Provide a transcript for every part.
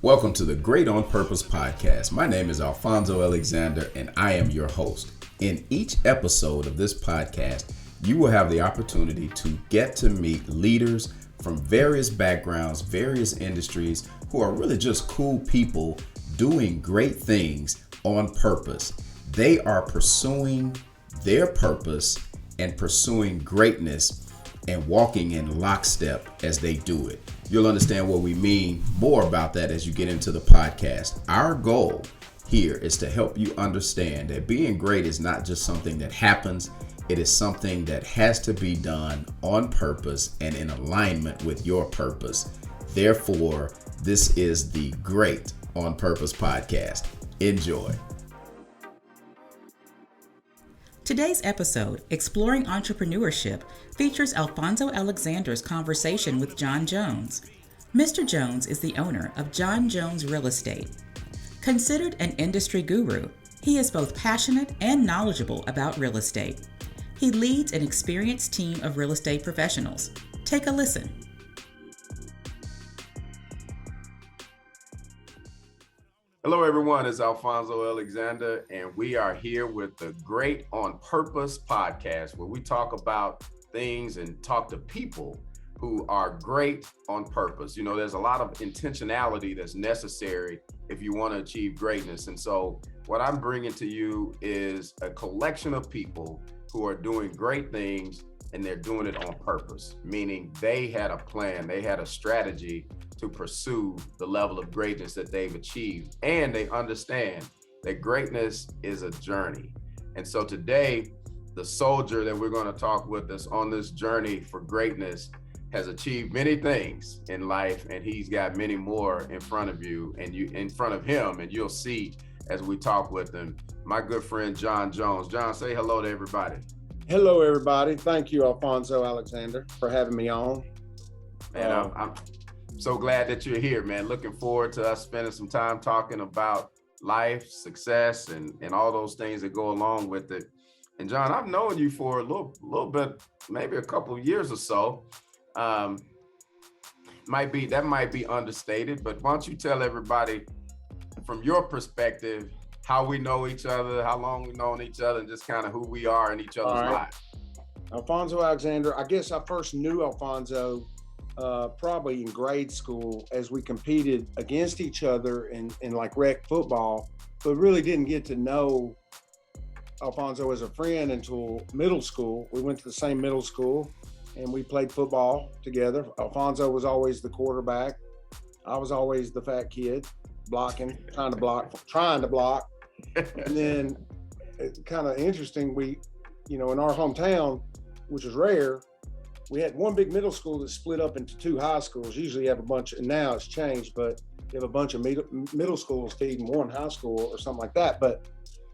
Welcome to the Great on Purpose podcast. My name is Alfonzo Alexander and I am your host. In each episode of this podcast, you will have the opportunity to get to meet leaders from various backgrounds, various industries who are really just cool people doing great things on purpose. They are pursuing their purpose and pursuing greatness and walking in lockstep as they do it. You'll understand what we mean more about that as you get into the podcast. Our goal here is to help you understand that being great is not just something that happens. It is something that has to be done on purpose and in alignment with your purpose. Therefore, this is the Great on Purpose podcast. Enjoy. Today's episode, Exploring Entrepreneurship, features Alfonzo Alexander's conversation with John Jones. Mr. Jones is the owner of John Jones Real Estate. Considered an industry guru, he is both passionate and knowledgeable about real estate. He leads an experienced team of real estate professionals. Take a listen. Hello, everyone. It's Alfonzo Alexander, and we are here with the Great on Purpose podcast, where we talk about things and talk to people who are great on purpose. You know, there's a lot of intentionality that's necessary if you want to achieve greatness. And so what I'm bringing to you is a collection of people who are doing great things, and they're doing it on purpose, meaning they had a plan, they had a strategy to pursue the level of greatness that they've achieved. And they understand that greatness is a journey. And so today, the soldier that we're going to talk with us on this journey for greatness has achieved many things in life, and he's got many more in front of you and you in front of him, and you'll see as we talk with him. My good friend, John Jones. John, say hello to everybody. Hello, everybody. Thank you, Alfonzo Alexander, for having me on. And I'm so glad that you're here, man. Looking forward to us spending some time talking about life, success, and all those things that go along with it. And John, I've known you for a little bit, maybe a couple of years or so. That might be understated, but why don't you tell everybody from your perspective how we know each other, how long we've known each other, and just kind of who we are in each other's lives. Alfonzo Alexander, I guess I first knew Alfonzo probably in grade school as we competed against each other in like rec football, but really didn't get to know Alfonzo as a friend until middle school. We went to the same middle school and we played football together. Alfonzo was always the quarterback. I was always the fat kid, trying to block. And then it's kind of interesting. We, in our hometown, which is rare, we had one big middle school that split up into two high schools. Usually you have a bunch, and now it's changed, but you have a bunch of middle schools feeding one high school or something like that. But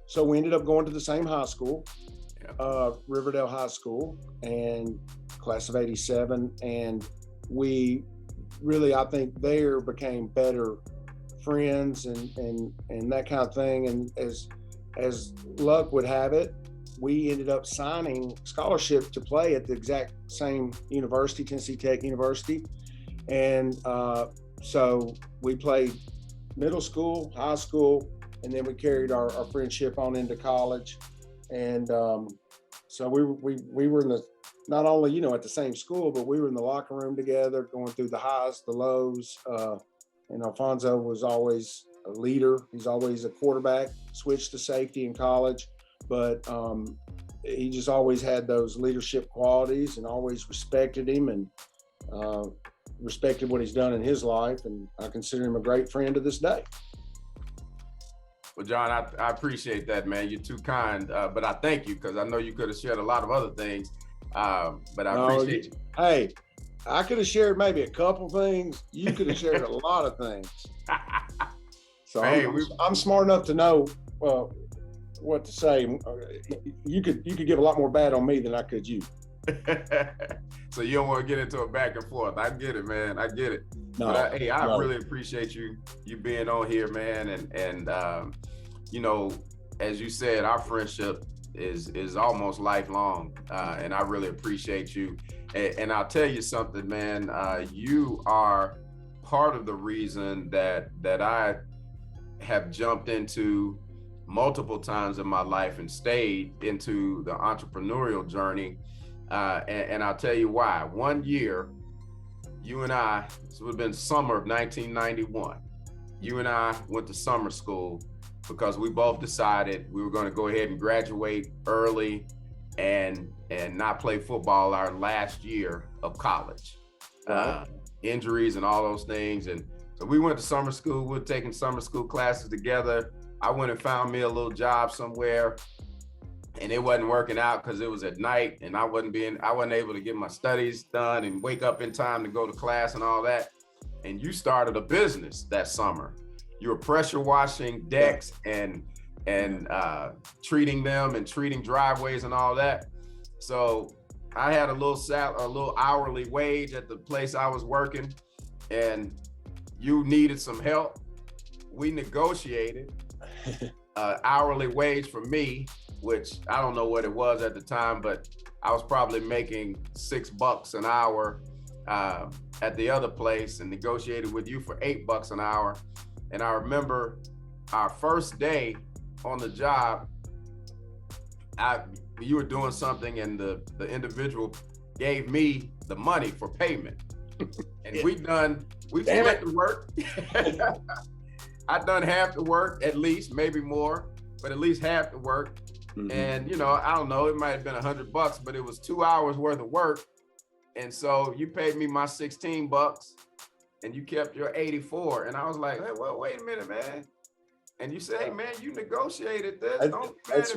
so we ended up going to the same high school, Riverdale High School, and class of 87. And we really, I think, there became better friends and that kind of thing. And as luck would have it, we ended up signing scholarship to play at the exact same university, Tennessee Tech University. And so we played middle school, high school, and then we carried our friendship on into college. And so we were in not only, at the same school, but we were in the locker room together, going through the highs, the lows. And Alfonzo was always a leader. He's always a quarterback, switched to safety in college. But he just always had those leadership qualities and always respected him and respected what he's done in his life. And I consider him a great friend to this day. Well, John, I appreciate that, man. You're too kind, but I thank you because I know you could have shared a lot of other things, but I appreciate you. Hey, I could have shared maybe a couple things. You could have shared a lot of things. So hey, I'm smart enough to know what to say. You could give a lot more bad on me than I could you. So you don't want to get into a back and forth. I get it, man. I get it. No, but I really appreciate you being on here, man. And as you said, our friendship is almost lifelong, and I really appreciate you. And I'll tell you something, man. You are part of the reason that I have jumped into multiple times in my life and stayed into the entrepreneurial journey. And I'll tell you why. One year, you and I, this would have been summer of 1991. You and I went to summer school because we both decided we were going to go ahead and graduate early and not play football our last year of college. Wow. Injuries and all those things. And so we went to summer school. We were taking summer school classes together. I went and found me a little job somewhere, and it wasn't working out because it was at night, and I wasn't able to get my studies done and wake up in time to go to class and all that. And you started a business that summer. You were pressure washing decks and treating them and treating driveways and all that. So I had a little hourly wage at the place I was working, and you needed some help. We negotiated hourly wage for me, which I don't know what it was at the time, but I was probably making $6 an hour at the other place, and negotiated with you for $8 an hour. And I remember our first day on the job, you were doing something, and the individual gave me the money for payment. And we split the work. I'd done half the work, at least, maybe more, but at least half the work. Mm-hmm. And, I don't know, it might have been $100, but it was 2 hours worth of work. And so you paid me my $16 and you kept your 84. And I was like, hey, well, wait a minute, man. And you say, hey, man, you negotiated this. That's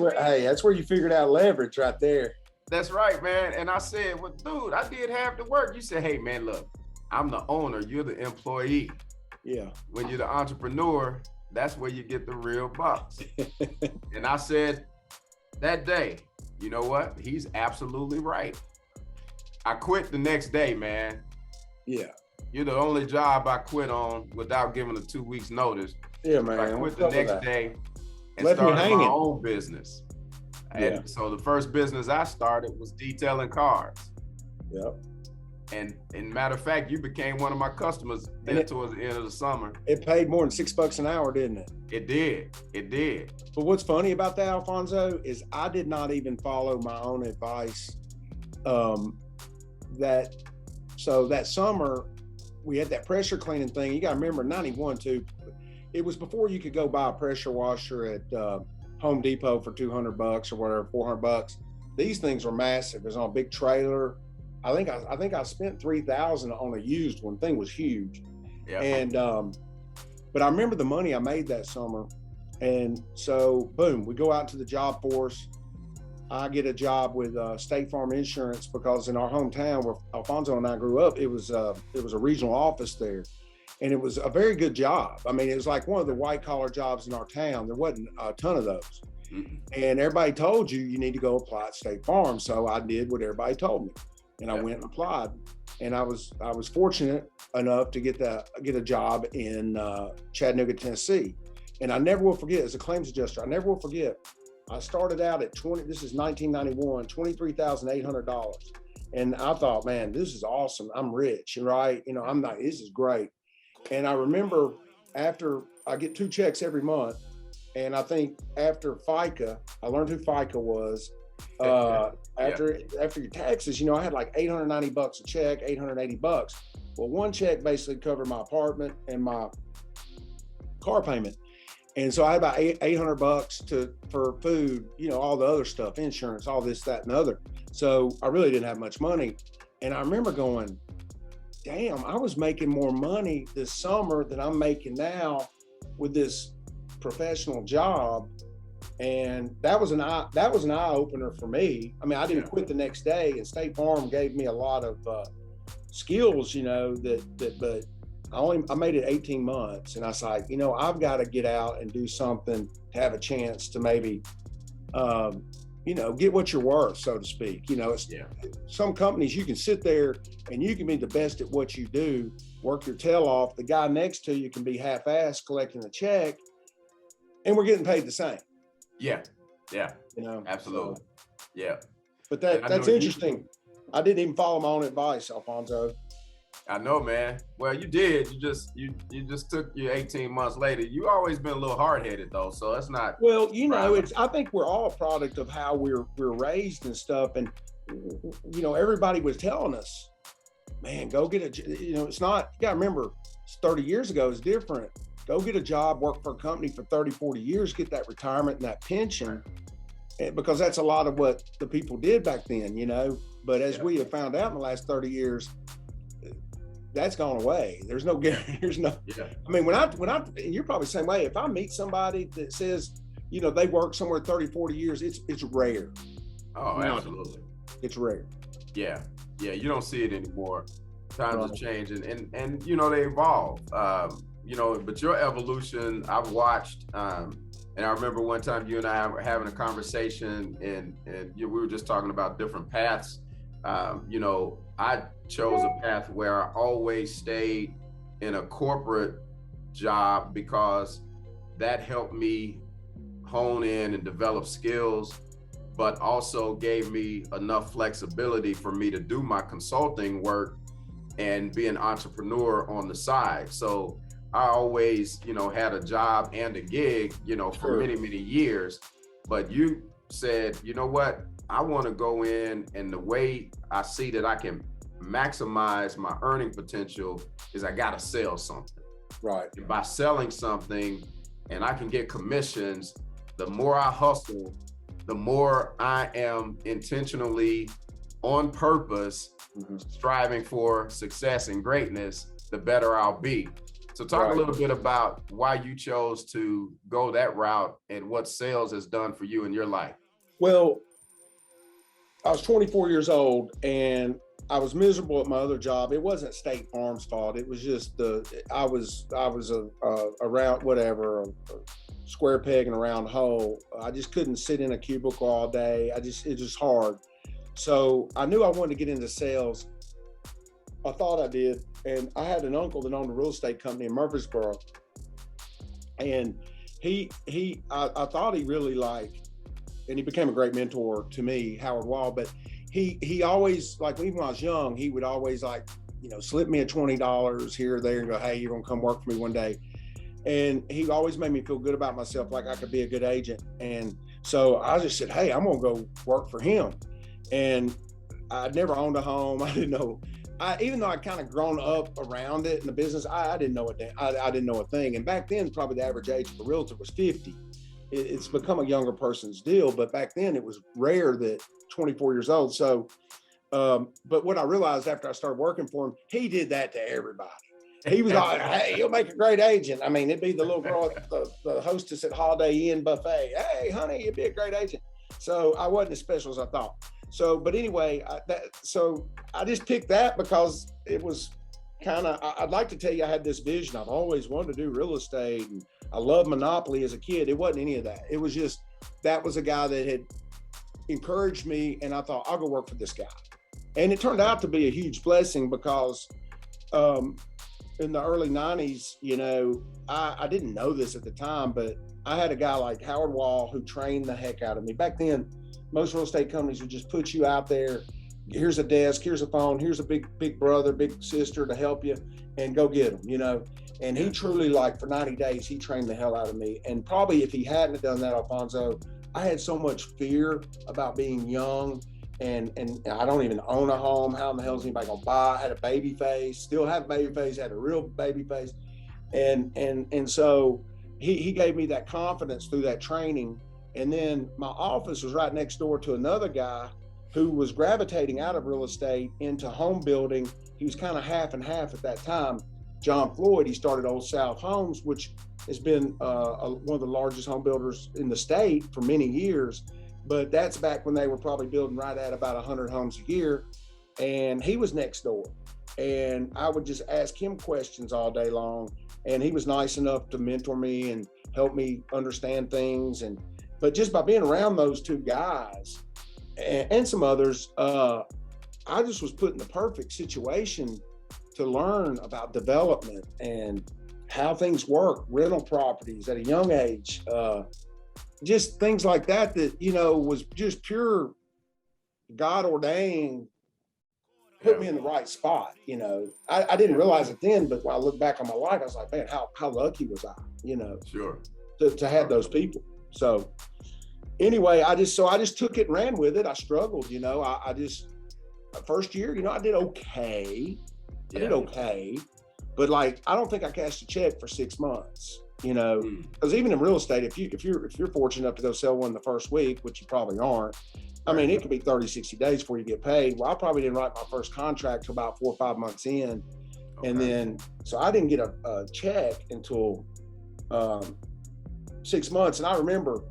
where you figured out leverage right there. That's right, man. And I said, well, dude, I did half the work. You said, hey, man, look, I'm the owner. You're the employee. Yeah. When you're the entrepreneur, that's where you get the real bucks. And I said that day, you know what? He's absolutely right. I quit the next day, man. Yeah. You're the only job I quit on without giving a 2 weeks notice. Yeah, man. I quit the next day and Left started my own business. Yeah. And so the first business I started was detailing cars. Yep. And matter of fact, you became one of my customers towards the end of the summer. It paid more than $6 an hour, didn't it? It did. But what's funny about that, Alfonso, is I did not even follow my own advice. That summer, we had that pressure cleaning thing. You got to remember, 91 too. It was before you could go buy a pressure washer at Home Depot for $200 or whatever, $400. These things were massive. It was on a big trailer. I think I spent $3,000 on a used one. Thing was huge. Yeah. And but I remember the money I made that summer. And so boom, we go out to the job force. I get a job with State Farm Insurance, because in our hometown where Alfonso and I grew up, it was a regional office there. And it was a very good job. I mean, it was like one of the white collar jobs in our town. There wasn't a ton of those. Mm-hmm. And everybody told you need to go apply at State Farm. So I did what everybody told me. And I went and applied, and I was fortunate enough to get a job in Chattanooga, Tennessee. And I never will forget, as a claims adjuster, I never will forget, I started out at this is 1991, $23,800. And I thought, man, this is awesome. I'm rich, right? This is great. And I remember after I get 2 checks every month, and I think after FICA, I learned who FICA was. After your taxes, I had like $890 a check, $880. Well, one check basically covered my apartment and my car payment. And so I had about $800 for food, all the other stuff, insurance, all this, that, and the other. So I really didn't have much money. And I remember going, damn, I was making more money this summer than I'm making now with this professional job. And that was an eye opener for me. I mean, I didn't quit the next day, and State Farm gave me a lot of skills, but I made it 18 months, and I was like, I've got to get out and do something to have a chance to maybe, get what you're worth, so to speak. Some companies you can sit there and you can be the best at what you do, work your tail off. The guy next to you can be half-assed collecting a check, and we're getting paid the same. Yeah. Absolutely. So, yeah. But that's interesting. I didn't even follow my own advice, Alfonso. I know, man. Well, you did. You just took your 18 months later. You always been a little hard-headed though, so that's not. Well, I think we're all a product of how we're raised and stuff. And everybody was telling us, man, go get it's not, you gotta remember, 30 years ago is different. Go get a job, work for a company for 30, 40 years, get that retirement and that pension. Because that's a lot of what the people did back then, But as we have found out in the last 30 years, that's gone away. There's no guarantee. I mean, when I, and you're probably the same way. If I meet somebody that says, they worked somewhere 30, 40 years, it's rare. Oh, absolutely. It's rare. Yeah. You don't see it anymore. Times are changing, and they evolve. But your evolution, I've watched. And I remember one time you and I were having a conversation, and we were just talking about different paths. I chose a path where I always stayed in a corporate job because that helped me hone in and develop skills, but also gave me enough flexibility for me to do my consulting work and be an entrepreneur on the side. So I always, had a job and a gig, for many, many years. But you said, you know what, I want to go in, and the way I see that I can maximize my earning potential is I got to sell something. Right. And by selling something, and I can get commissions, the more I hustle, the more I am intentionally on purpose, striving for success and greatness, the better I'll be. So talk a little bit about why you chose to go that route and what sales has done for you in your life. Well, I was 24 years old and I was miserable at my other job. It wasn't State Farm's fault. It was just I was a round, whatever, a square peg in a round hole. I just couldn't sit in a cubicle all day. It was just hard. So I knew I wanted to get into sales. I thought I did. And I had an uncle that owned a real estate company in Murfreesboro. And I thought he really liked, and he became a great mentor to me, Howard Wall, but he always, like, even when I was young, he would always slip me a $20 here or there and go, hey, you're gonna come work for me one day. And he always made me feel good about myself, like I could be a good agent. And so I just said, hey, I'm gonna go work for him. And I'd never owned a home. I didn't know. Even though I'd kind of grown up around it in the business, I didn't know I didn't know a thing. And back then, probably the average age of a realtor was 50. It's become a younger person's deal, but back then it was rare that 24 years old. So, but what I realized after I started working for him, he did that to everybody. He was like, hey, you'll make a great agent. I mean, it'd be the little girl, the hostess at Holiday Inn buffet. Hey, honey, you'd be a great agent. So I wasn't as special as I thought. So, but anyway, so I just picked that because it was kind of, I'd like to tell you I had this vision. I've always wanted to do real estate, and I loved Monopoly as a kid. It wasn't any of that. It was just, that was a guy that had encouraged me, and I thought, I'll go work for this guy. And it turned out to be a huge blessing because in the early 90s, I didn't know this at the time, but I had a guy like Howard Wall who trained the heck out of me. Back then, most real estate companies would just put you out there. Here's a desk, here's a phone, here's a big brother, big sister to help you, and go get them, And he truly, for 90 days, he trained the hell out of me. And probably if he hadn't done that, Alfonso, I had so much fear about being young, and I don't even own a home. How in the hell is anybody gonna buy? I had a baby face, still have a baby face, had a real baby face. And so he gave me that confidence through that training. And then my office was right next door to another guy who was gravitating out of real estate into home building. He was kind of half and half at that time. John Floyd, he started Old South Homes, which has been one of the largest home builders in the state for many years. But that's back when they were probably building right at about 100 homes a year. And he was next door. And I would just ask him questions all day long. And he was nice enough to mentor me and help me understand things. But just by being around those two guys and some others, I just was put in the perfect situation to learn about development and how things work, rental properties at a young age, just things like that was just pure God ordained put me in the right spot. I didn't realize it then, but when I look back on my life, I was like, man, how lucky was I, Sure. to have those people. So anyway, I just took it and ran with it. I struggled, I just, first year, I did okay. I did okay, but like, I don't think I cashed a check for 6 months, because even in real estate, if you're fortunate enough to go sell one the first week, which you probably aren't, I mean, it could be 30, 60 days before you get paid. Well, I probably didn't write my first contract till about 4 or 5 months in. Okay. And then, so I didn't get a check until 6 months. And I remember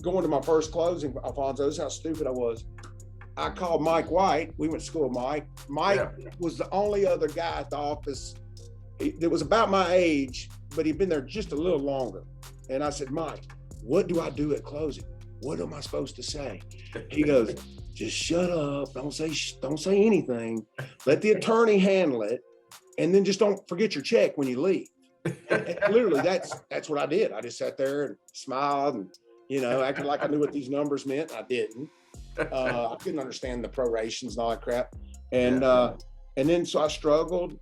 going to my first closing, Alfonso, this is how stupid I was. I called Mike White. We went to school with Mike. Mike was the only other guy at the office that was about my age, but he'd been there just a little longer. And I said, Mike, what do I do at closing? What am I supposed to say? He goes, just shut up. Don't say anything. Let the attorney handle it. And then just don't forget your check when you leave. And literally, that's what I did. I just sat there and smiled and, acted like I knew what these numbers meant. I didn't. I couldn't understand the prorations and all that crap. And then so I struggled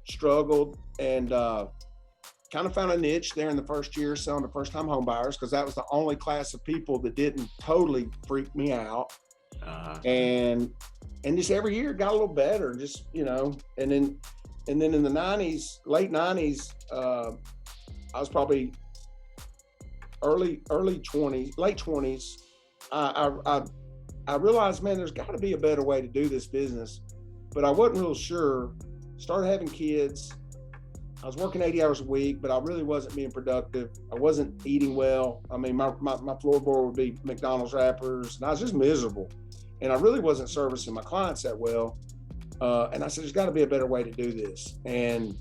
and kind of found a niche there in the first year selling to first-time home buyers, because that was the only class of people that didn't totally freak me out. And just every year got a little better, just, and then in the 90s, late 90s, I was probably early 20s, late 20s. I realized, man, there's got to be a better way to do this business, but I wasn't real sure. Started having kids. I was working 80 hours a week, but I really wasn't being productive. I wasn't eating well. I mean, my floorboard would be McDonald's wrappers, and I was just miserable. And I really wasn't servicing my clients that well. And I said, there's got to be a better way to do this. And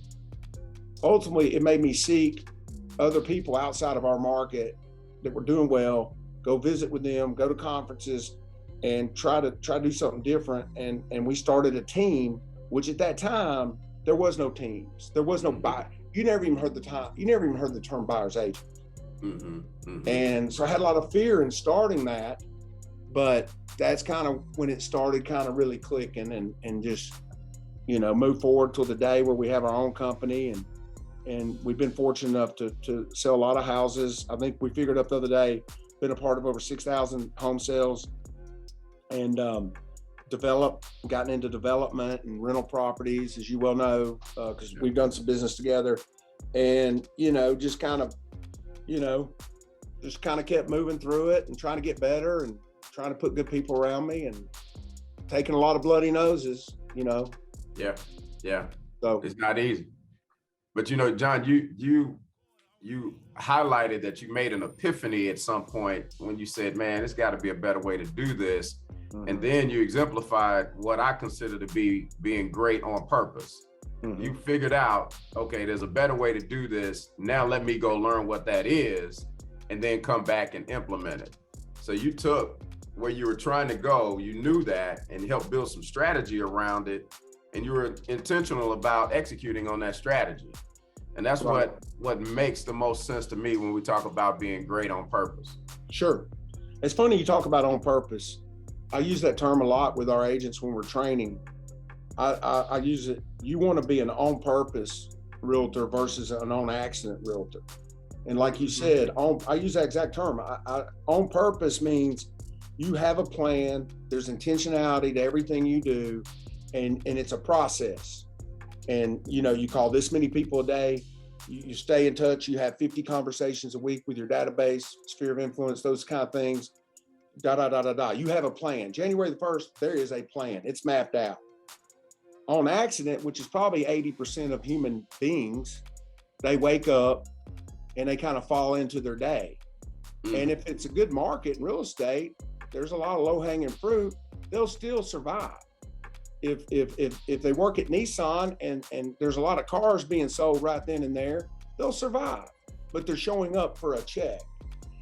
ultimately, it made me seek other people outside of our market that were doing well, go visit with them, go to conferences, and try to do something different. And we started a team, which at that time, there was no teams. There was no buy. You never even heard the term buyer's agent. And so I had a lot of fear in starting that, but that's kind of when it started kind of really clicking and just, move forward till the day where we have our own company. And we've been fortunate enough to sell a lot of houses. I think we figured up the other day, been a part of over 6,000 home sales, and gotten into development and rental properties, as you well know, because we've done some business together, and just kind of kept moving through it and trying to get better and trying to put good people around me and taking a lot of bloody noses. So it's not easy, but John, you highlighted that you made an epiphany at some point when you said, man, there's got to be a better way to do this. And then you exemplified what I consider to be being great on purpose. You figured out, okay, there's a better way to do this. Now let me go learn what that is and then come back and implement it. So you took where you were trying to go, you knew that, and helped build some strategy around it. And you were intentional about executing on that strategy. And that's what makes the most sense to me when we talk about being great on purpose. Sure. It's funny you talk about on purpose. I use that term a lot with our agents when we're training. I use it. You want to be an on-purpose realtor versus an on-accident realtor. And like you said, I use that exact term. On purpose means you have a plan. There's intentionality to everything you do, and it's a process. And you call this many people a day. You stay in touch. You have 50 conversations a week with your database, sphere of influence, those kind of things. You have a plan. January the 1st, there is a plan. It's mapped out. On accident, which is probably 80% of human beings, they wake up and they kind of fall into their day. And if it's a good market in real estate, there's a lot of low-hanging fruit. They'll still survive. If they work at Nissan and there's a lot of cars being sold right then and there, they'll survive. But they're showing up for a check.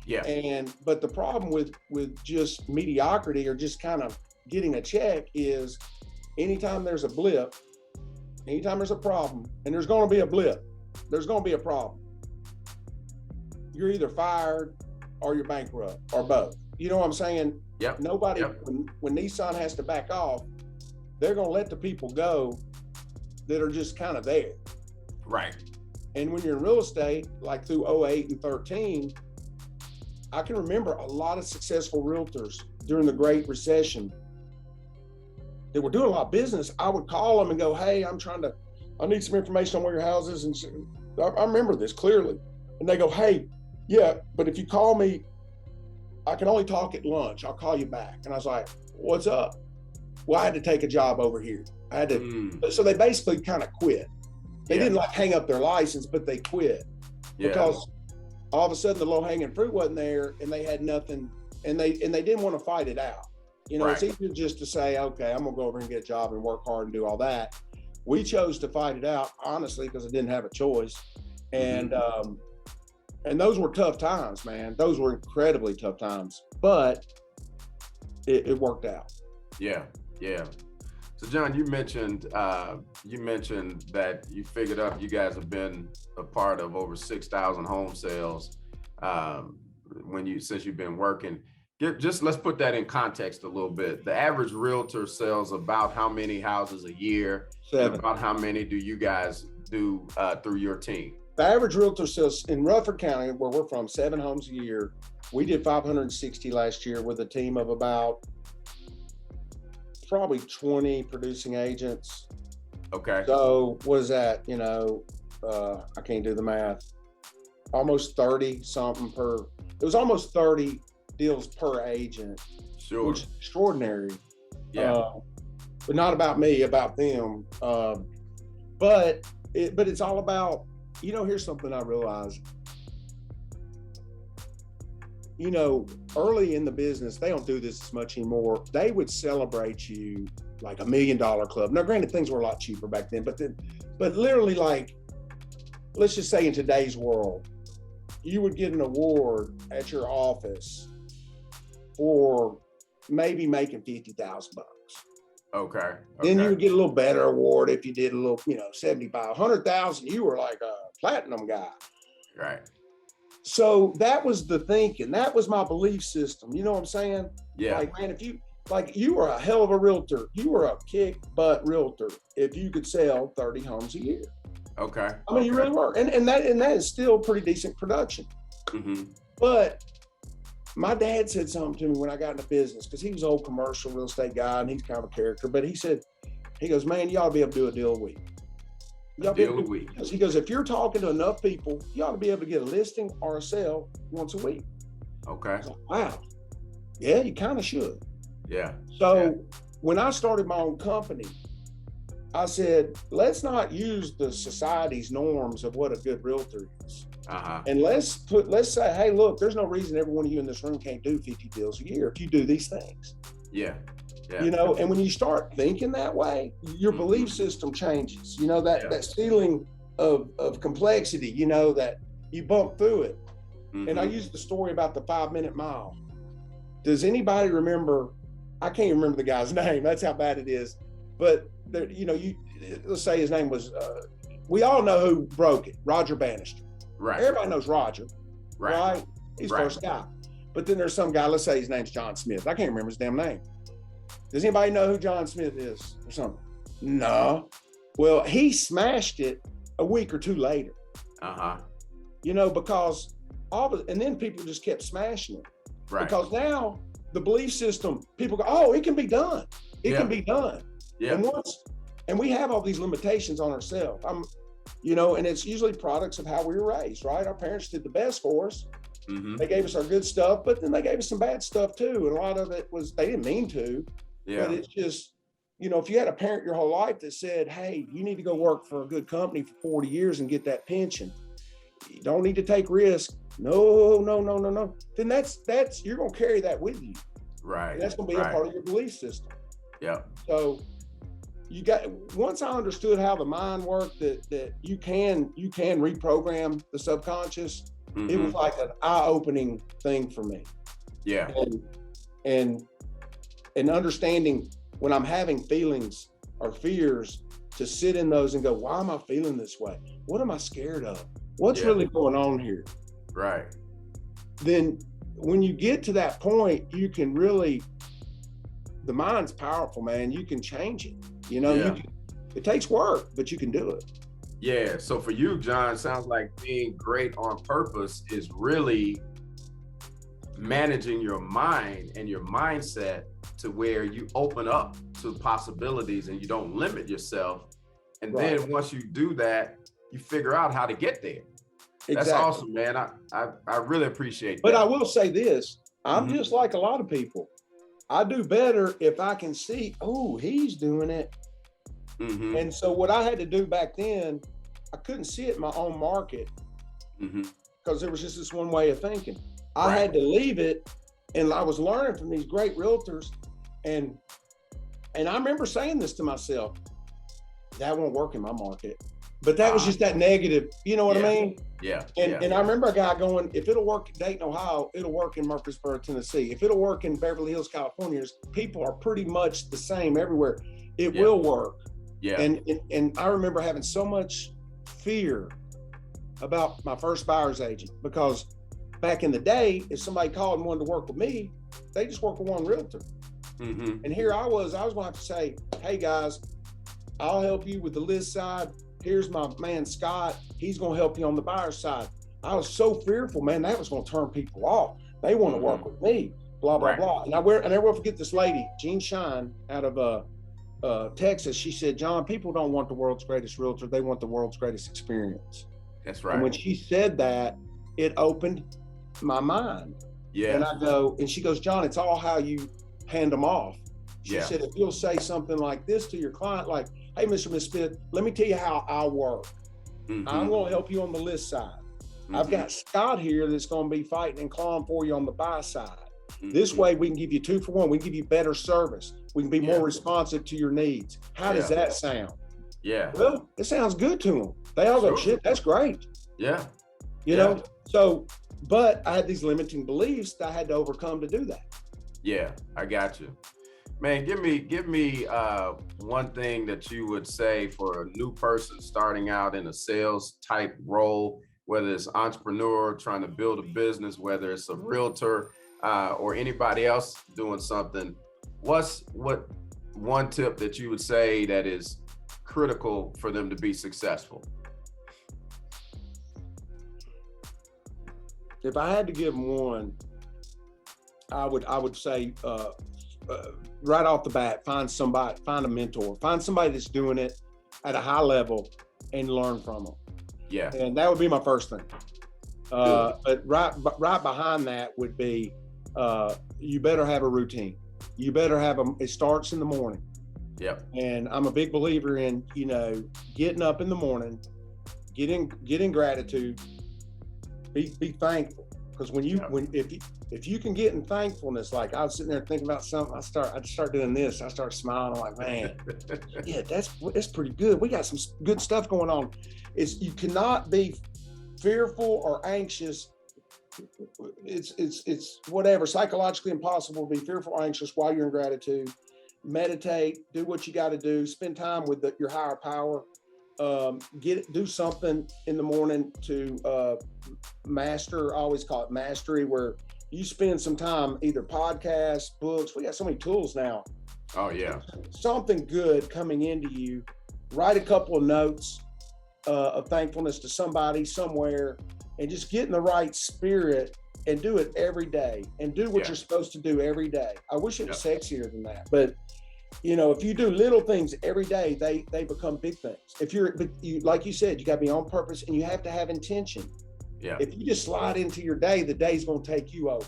Yeah. But the problem with just mediocrity or just kind of getting a check is anytime there's a blip, anytime there's a problem, and there's going to be a blip, there's going to be a problem. You're either fired or you're bankrupt or both. You know what I'm saying? Yep. Nobody, when Nissan has to back off, they're going to let the people go that are just kind of there. Right. And when you're in real estate, like through 08 and 13, I can remember a lot of successful realtors during the Great Recession that were doing a lot of business. I would call them and go, hey, I need some information on where your house is. And I remember this clearly. And they go, hey, yeah, but if you call me, I can only talk at lunch. I'll call you back. And I was like, what's up? Well, I had to take a job over here. I had to. So they basically kind of quit. They didn't like hang up their license, but they quit because all of a sudden the low hanging fruit wasn't there and they had nothing, and they didn't want to fight it out. It's easier just to say, okay, I'm gonna go over and get a job and work hard and do all that. We chose to fight it out, honestly, because I didn't have a choice. And those were tough times, man. Those were incredibly tough times, but it worked out. Yeah. So John, you mentioned that you figured out you guys have been a part of over 6,000 home sales since you've been working. Let's put that in context a little bit. The average realtor sells about how many houses a year? 7. About how many do you guys do through your team? The average realtor sells in Rutherford County, where we're from, 7 homes a year. We did 560 last year with a team of about probably 20 producing agents. Okay. So what is that? I can't do the math. Almost 30 something per. It was almost 30 deals per agent. Sure. Which is extraordinary. Yeah. But not about me, about them. But it's all about. Here's something I realized. Early in the business, they don't do this as much anymore. They would celebrate you like $1 million club. Now, granted, things were a lot cheaper back then, but literally, like, let's just say in today's world, you would get an award at your office for maybe making $50,000. Okay. Then you would get a little better award if you did a little, 75, 100,000. You were like a platinum guy. Right. So that was the thinking. That was my belief system. You know what I'm saying? Yeah. Like, man, you were a hell of a realtor. You were a kick butt realtor if you could sell 30 homes a year. Okay. I mean, you really were. And that is still pretty decent production. Mm-hmm. But my dad said something to me when I got into business, because he was an old commercial real estate guy and he's kind of a character. But he goes, man, you ought to be able to do a deal a week. He goes, if you're talking to enough people, you ought to be able to get a listing or a sale once a week. Okay. I was like, wow. Yeah, you kind of should. Yeah. So when I started my own company, I said, let's not use the society's norms of what a good realtor is. And let's say, hey, look, there's no reason every one of you in this room can't do 50 deals a year if you do these things. Yeah. And when you start thinking that way, your belief system changes. That ceiling of complexity, that you bump through it. Mm-hmm. And I used the story about the 5-minute mile. Does anybody remember? I can't remember the guy's name. That's how bad it is. But let's say his name was. We all know who broke it. Roger Bannister. Right. Everybody knows Roger. Right. He's right. First guy. But then there's some guy. Let's say his name's John Smith. I can't remember his damn name. Does anybody know who John Smith is or something? No. Well, he smashed it a week or two later. Because and then people just kept smashing it. Right. Because now the belief system, people go, oh, it can be done. It can be done. Yeah. And we have all these limitations on ourselves. And it's usually products of how we were raised, right? Our parents did the best for us. Mm-hmm. They gave us our good stuff, but then they gave us some bad stuff too. And a lot of it was, they didn't mean to. Yeah. But it's just, if you had a parent your whole life that said, hey, you need to go work for a good company for 40 years and get that pension. You don't need to take risks. No. Then that's you're going to carry that with you. Right. And that's going to be a part of your belief system. Yeah. So once I understood how the mind worked, that you can reprogram the subconscious, mm-hmm. It was like an eye-opening thing for me. Yeah. And understanding when I'm having feelings or fears, to sit in those and go, why am I feeling this way? What am I scared of? What's really going on here? Right. Then when you get to that point, you can really, the mind's powerful, man. You can change it. You know, Yeah. it takes work, but you can do it. Yeah. So for you, John, sounds like being great on purpose is really managing your mind and your mindset to where you open up to possibilities and you don't limit yourself. And Right. then once you do that, you figure out how to get there. That's Exactly. awesome, man. I really appreciate that. But I will say this, I'm Mhm. just like a lot of people. I do better if I can see, oh, he's doing it. Mhm. And so what I had to do back then, I couldn't see it in my own market Mhm. because there was just this one way of thinking. I Right. had to leave it, and I was learning from these great realtors, and I remember saying this to myself, that won't work in my market. But that was just that negative, you know what I Yeah. mean? Yeah. And I remember a guy going, if it'll work in Dayton, Ohio, it'll work in Murfreesboro, Tennessee. If it'll work in Beverly Hills, California, people are pretty much the same everywhere. It Yeah. will work. Yeah. And I remember having so much fear about my first buyer's agent, because back in the day, if somebody called and wanted to work with me, they just work with one realtor. Mhm. And here I was going to have to say, hey guys, I'll help you with the list side. Here's my man, Scott. He's going to help you on the buyer side. I was so fearful, man, that was going to turn people off. They want to work with me, blah, blah, Right. blah. And I never will forget this lady, Jean Shine, out of Texas. She said, John, people don't want the world's greatest realtor. They want the world's greatest experience. That's And when right. she said that, it opened my mind. Yeah. And I go, and she goes, John, it's all how you hand them off. She Yeah. said, if you'll say something like this to your client, like, hey, Mr. and Miss Smith, let me tell you how I work. Mhm. I'm going to help you on the list side. I've Mhm. got Scott here that's going to be fighting and clawing for you on the buy side. Mhm. This way we can give you 2 for 1. We can give you better service. We can be Yeah. more responsive to your needs. How does Yeah. that sound? Yeah. Well, it sounds good to them. They all go, Sure. shit, that's great. Yeah. You Yeah. know? So, but I had these limiting beliefs that I had to overcome to do that. Yeah, I got you. Man, give me one thing that you would say for a new person starting out in a sales type role, whether it's entrepreneur trying to build a business, whether it's a realtor or anybody else doing something. What one tip that you would say that is critical for them to be successful? If I had to give them one, I would say right off the bat, find a mentor, find somebody that's doing it at a high level and learn from them. Yeah. And that would be my first thing. But right behind that would be, you better have a routine. You better have it starts in the morning. Yep. And I'm a big believer in, getting up in the morning, getting gratitude, be thankful. Because if you can get in thankfulness, like I was sitting there thinking about something, I start doing this, I start smiling, I'm like, man, yeah, that's pretty good. We got some good stuff going on. You cannot be fearful or anxious. It's whatever, psychologically impossible to be fearful or anxious while you're in gratitude. Meditate, do what you got to do, spend time with your higher power. Do something in the morning to master. I always call it mastery, where you spend some time, either podcasts, books. We got so many tools now. Oh yeah. Something good coming into you. Write a couple of notes of thankfulness to somebody somewhere, and just get in the right spirit and do it every day, and do what you're supposed to do every day. I wish it was sexier than that, but if you do little things every day, they become big things. Like you said, you got to be on purpose, and you have to have intention. Yeah. If you just slide into your day, the day's going to take you over.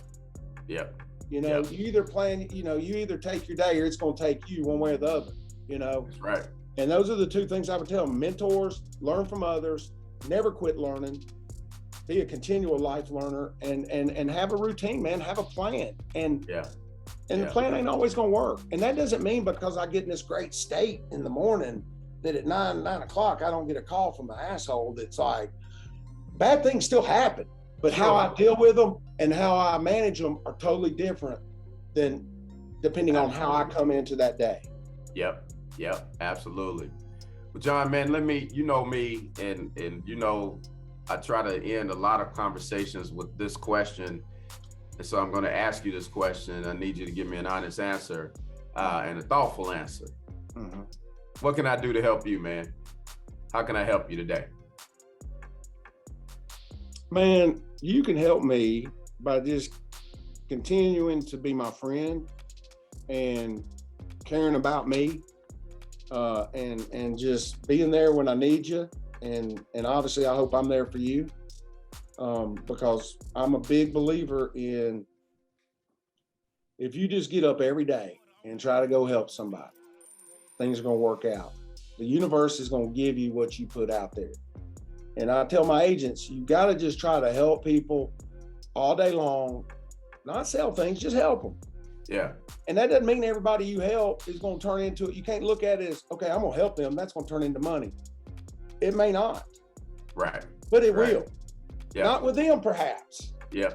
Yeah. You either plan, you either take your day, or it's going to take you one way or the other. That's right. And those are the 2 things I would tell them: mentors, learn from others, never quit learning, be a continual life learner, and have a routine, man. Have a plan. And the plan ain't always going to work. And that doesn't mean because I get in this great state in the morning that at 9 o'clock, I don't get a call from my asshole that's like, bad things still happen. But how I deal with them and how I manage them are totally different than depending on how I come into that day. Yep. Absolutely. Well, John, man, you know me, and I try to end a lot of conversations with this question. And so I'm going to ask you this question. I need you to give me an honest answer. and a thoughtful answer. Mhm. What can I do to help you, man? How can I help you today? Man, you can help me by just continuing to be my friend and caring about me, and just being there when I need you. And obviously, I hope I'm there for you, because I'm a big believer in, if you just get up every day and try to go help somebody, things are going to work out. The universe is going to give you what you put out there. And I tell my agents, you got to just try to help people all day long, not sell things, just help them. Yeah. And that doesn't mean everybody you help is going to turn into it. You can't look at it as, okay, I'm going to help them, that's going to turn into money. It may not. Right. But it Right. will. Yeah. Not with them, perhaps. Yeah.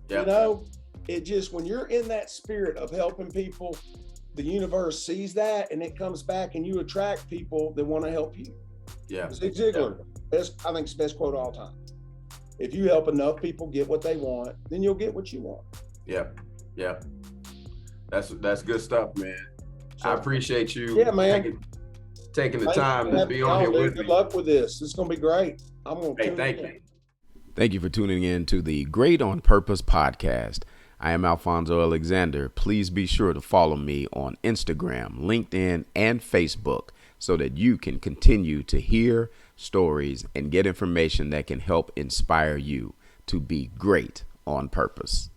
Yeah. You know, it just, when you're in that spirit of helping people, the universe sees that and it comes back and you attract people that want to help you. Yeah. Zig Ziglar, I think it's the best quote of all time. If you help enough people get what they want, then you'll get what you want. Yeah. Yeah. That's good stuff, man. So, I appreciate you. Yeah, man. Taking the time to be on here with me. Good luck with this. It's going to be great. I'm going to Thank you. Thank you for tuning in to the Great on Purpose podcast. I am Alfonzo Alexander. Please be sure to follow me on Instagram, LinkedIn, and Facebook so that you can continue to hear stories and get information that can help inspire you to be great on purpose.